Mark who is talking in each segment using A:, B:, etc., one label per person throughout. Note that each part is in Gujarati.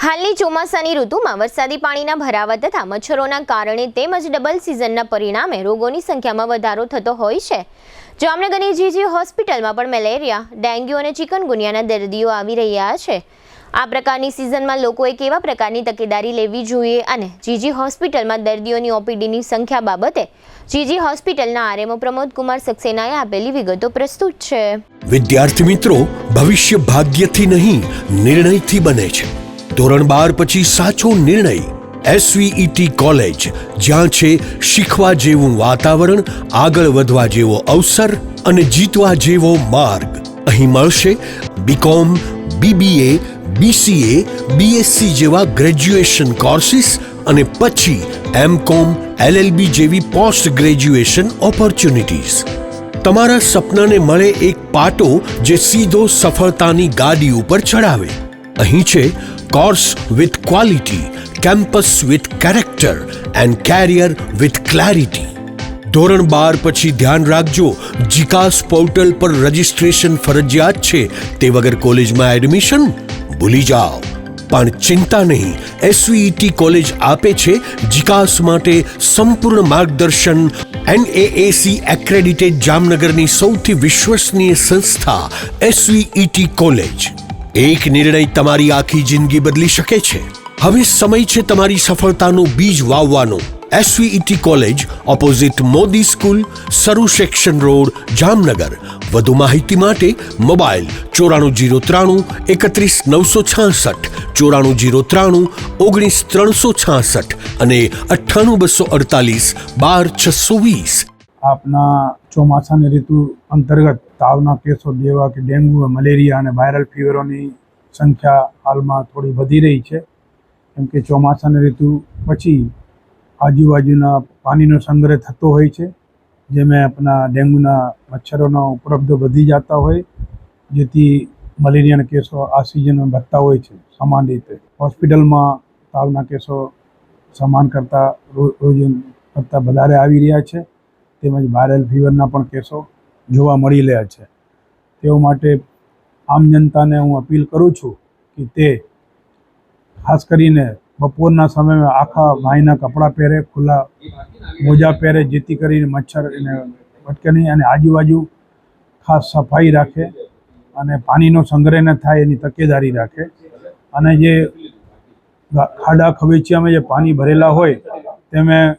A: હાલની ચોમાસાની ઋતુમાં વરસાદી પાણીના ભરાવા તથા મચ્છરોના કારણે તેમજ ડબલ સિઝનના પરિણામે રોગોની સંખ્યામાં વધારો થતો હોય છે। જામનગરની જીજી હોસ્પિટલમાં પણ મેલેરિયા, ડેન્ગ્યુ અને ચિકનગુનિયાના દર્દીઓ આવી રહ્યા છે। આ પ્રકારની સિઝનમાં લોકોએ કેવા પ્રકારની તકેદારી લેવી જોઈએ અને જીજી હોસ્પિટલમાં દર્દીઓની ઓપીડીની સંખ્યા બાબતે જીજી હોસ્પિટલના આરએમઓ પ્રમોદ કુમાર સક્સેનાએ આપેલી વિગતો પ્રસ્તુત છે।
B: વિદ્યાર્થી મિત્રો, ભવિષ્ય ભાગ્યથી નહીં નિર્ણયથી બને છે। ધોરણ 12 પછી સાચો નિર્ણય SVET કોલેજ, જ્યાં છે શીખવા જેવું વાતાવરણ, આગળ વધવા જેવો અવસર અને જીતવા જેવો માર્ગ। અહીં મળશે BCom, BBA, BCA, BSc જેવા ગ્રેજ્યુએશન કોર્સિસ અને પછી MCom, LLB જેવી પોસ્ટ ગ્રેજ્યુએશન ઓપોર્ચ્યુનિટીઝ। તમારા સપનાને મળે એક પાટો જે સીધો સફળતાની ગાડી ઉપર ચડાવે। અહીં છે course with quality, campus with character and carrier with clarity. ધોરણ 12 પછી ધ્યાન રાખજો, જીકાસ પોર્ટલ પર રજિસ્ટ્રેશન ફરજિયાત છે, તે વગર કોલેજમાં એડમિશન ભૂલી જાઓ। પણ ચિંતા નહીં, SVET કોલેજ આપે છે જીકાસ માટે સંપૂર્ણ માર્ગદર્શન। NAAC એક્રેડિટેડ જામનગરની સૌથી વિશ્વસનીય સંસ્થા SVET કોલેજ। એક નિર્ણય તમારી આખી જિંદગી બદલી શકે છે। હવે સમય છે તમારી સફળતાનું બીજ વાવવાનો। SVET college, opposite Modi school, Saru section road, Jamnagar. વધુ માહિતી માટે મોબાઈલ 9403 31 966, 9403 19 366 અને 98 248 12 620।
C: આપના ચોમાસાની ઋતુ અંતર્ગત તાવના કેસો જેવા કે ડેન્ગ્યુ, મલેરિયા અને વાયરલ ફીવરોની સંખ્યા હાલમાં થોડી વધી રહી છે, કેમ કે ચોમાસાની ઋતુ પછી આજુબાજુના પાણીનો સંગ્રહ થતો હોય છે, જેમાં આપણા ડેન્ગ્યુના મચ્છરોનો ઉપદ્રવ વધી જતા હોય, જેથી મલેરિયાના કેસો આ સિઝનમાં વધતા હોય છે। સમાન રીતે હોસ્પિટલમાં તાવના કેસો સમાન કરતાં રોજ કરતાં વધારે આવી રહ્યા છે, તેમજ વાયરલ ફીવરના પણ કેસો જોવા મળી રહ્યા છે। તેઓ માટે આમ જનતાને હું અપીલ કરું છું કે તે ખાસ કરીને બપોરના સમયમાં આખા ભાઈના કપડાં પહેરે, ખુલ્લા મોજા પહેરે, જેથી કરીને મચ્છર એને ભટકે નહીં, અને આજુબાજુ ખાસ સફાઈ રાખે અને પાણીનો સંગ્રહ ન થાય એની તકેદારી રાખે। અને જે ખાડા ખબીચિયામાં જે પાણી ભરેલા હોય તેમાં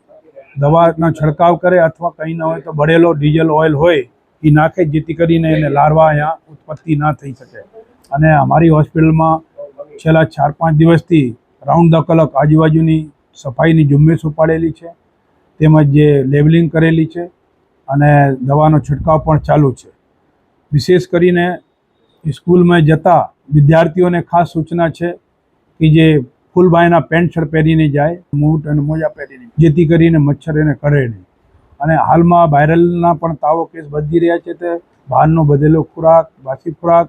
C: દવાનો છંટકાવ કરે, અથવા કંઈ ન હોય તો બળેલો ડીઝલ ઓઇલ હોય એ નાખે, જેથી કરીને એને લાર્વા અહીંયા ઉત્પત્તિ ના થઈ શકે। અને અમારી હોસ્પિટલમાં છેલ્લા 4-5 દિવસથી રાઉન્ડ ધ ક્લોક આજુબાજુની સફાઈની ઝુંબેશ ઉપાડેલી છે, તેમજ જે લેબલિંગ કરેલી છે અને દવાનો છંટકાવ પણ ચાલુ છે। વિશેષ કરીને સ્કૂલમાં જતા વિદ્યાર્થીઓને ખાસ સૂચના છે કે જે ફૂલ બાયના પેન્ટ શર્ટ પહેરીને જાય, બૂટ અને મોજા પહેરીને, જેથી કરીને મચ્છર એને કરડે નહીં। અને હાલમાં વાયરલના પણ તાવો કેસ વધી રહ્યા છે, તે બહારનો બધેલો ખોરાક, બાસી ખોરાક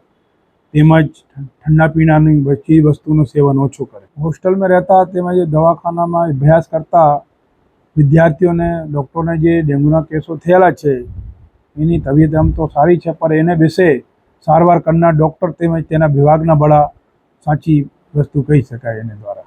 C: તેમજ ઠંડા પીણાની બધી વસ્તુનું સેવન ઓછું કરે। હોસ્ટેલમાં રહેતા તેમજ દવાખાનામાં અભ્યાસ કરતા વિદ્યાર્થીઓને, ડૉક્ટરોને જે ડેન્ગ્યુના કેસો થયેલા છે એની તબિયત આમ તો સારી છે, પણ એને વિશે સારવાર કરનાર ડૉક્ટર તેમજ તેના વિભાગના બળા સાચી વસ્તુ કહી શકાય એને દ્વારા।